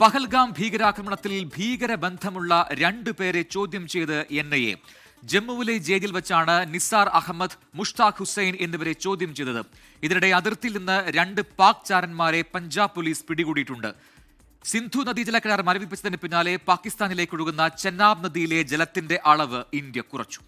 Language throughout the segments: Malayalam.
പഹൽഗാം ഭീകരാക്രമണത്തിൽ ഭീകരബന്ധമുള്ള 2 പേരെ ചോദ്യം ചെയ്ത് NIA. ജമ്മുവിലെ ജയിലിൽ വെച്ചാണ് നിസാർ അഹമ്മദ്, മുഷ്താഖ് ഹുസൈൻ എന്നിവരെ ചോദ്യം ചെയ്തത്. ഇതിനിടെ അതിർത്തിയിൽ നിന്ന് 2 പാക് ചാരന്മാരെ പഞ്ചാബ് പോലീസ് പിടികൂടിയിട്ടുണ്ട്. സിന്ധു നദീജല കരാർ മരവിപ്പിച്ചതിന് പിന്നാലെ പാകിസ്ഥാനിലേക്ക് ഒഴുകുന്ന ചെന്നാബ് നദിയിലെ ജലത്തിന്റെ അളവ് ഇന്ത്യ കുറച്ചു.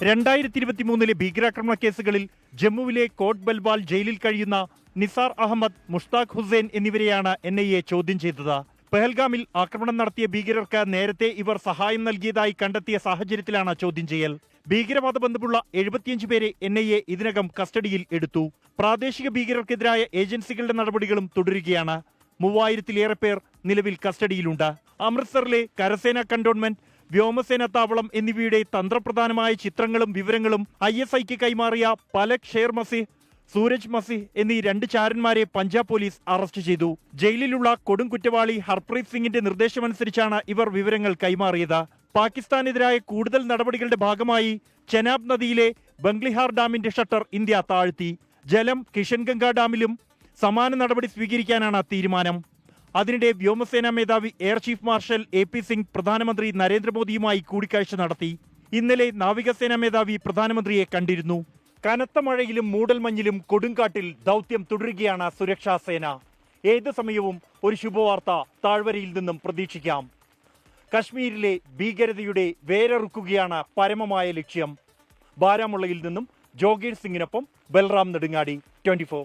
2023 ഭീകരാക്രമണ കേസുകളിൽ ജമ്മുവിലെ കോട്ട് ബൽവാൽ ജയിലിൽ കഴിയുന്ന നിസാർ അഹമ്മദ്, മുഷ്താഖ് ഹുസൈൻ എന്നിവരെയാണ് NIA ചോദ്യം ചെയ്തത്. പെഹൽഗാമിൽ ആക്രമണം നടത്തിയ ഭീകരർക്ക് നേരത്തെ ഇവർ സഹായം നൽകിയതായി കണ്ടെത്തിയ സാഹചര്യത്തിലാണ് ചോദ്യം ചെയ്യൽ. ഭീകരവാദ ബന്ധമുള്ള 75 പേരെ NIA ഇതിനകം കസ്റ്റഡിയിൽ എടുത്തു. പ്രാദേശിക ഭീകരർക്കെതിരായ ഏജൻസികളുടെ നടപടികളും തുടരുകയാണ്. 3000-ലേറെ പേർ നിലവിൽ കസ്റ്റഡിയിലുണ്ട്. അമൃത്സറിലെ കരസേന കന്റോൺമെന്റ്, വ്യോമസേന താവളം എന്നിവയുടെ തന്ത്രപ്രധാനമായ ചിത്രങ്ങളും വിവരങ്ങളും ISIക്ക് കൈമാറിയ പലക് ഷേർ മസിഹ്, സൂരജ് മസിഹ് എന്നീ 2 ചാരന്മാരെ പഞ്ചാബ് പോലീസ് അറസ്റ്റ് ചെയ്തു. ജയിലിലുള്ള കൊടും കുറ്റവാളി ഹർപ്രീത് സിംഗിന്റെ നിർദ്ദേശമനുസരിച്ചാണ് ഇവർ വിവരങ്ങൾ കൈമാറിയത്. പാകിസ്ഥാനെതിരായ കൂടുതൽ നടപടികളുടെ ഭാഗമായി ചെനാബ് നദിയിലെ ബംഗ്ലിഹാർ ഡാമിന്റെ ഷട്ടർ ഇന്ത്യ താഴ്ത്തി. ജലം കിഷൻഗംഗ ഡാമിലും സമാന നടപടി സ്വീകരിക്കാനാണ് തീരുമാനം. അതിനിടെ വ്യോമസേനാ മേധാവി air chief marshal AP Singh പ്രധാനമന്ത്രി നരേന്ദ്രമോദിയുമായി കൂടിക്കാഴ്ച നടത്തി. ഇന്നലെ നാവികസേനാ മേധാവി പ്രധാനമന്ത്രിയെ കണ്ടിരുന്നു. കനത്ത മഴയിലും മൂടൽമഞ്ഞിലും കൊടുങ്കാട്ടിൽ ദൗത്യം തുടരുകയാണ് സുരക്ഷാ സേന. ഏത് സമയവും ഒരു ശുഭവാർത്ത താഴ്വരയിൽ നിന്നും പ്രതീക്ഷിക്കാം. കശ്മീരിലെ ഭീകരതയുടെ വേരറുക്കുകയാണ് പരമമായ ലക്ഷ്യം. ബാരാമുള്ളയിൽ നിന്നും ജോഗീർ സിംഗിനൊപ്പം ബൽറാം നെടുങ്ങാടി, 24.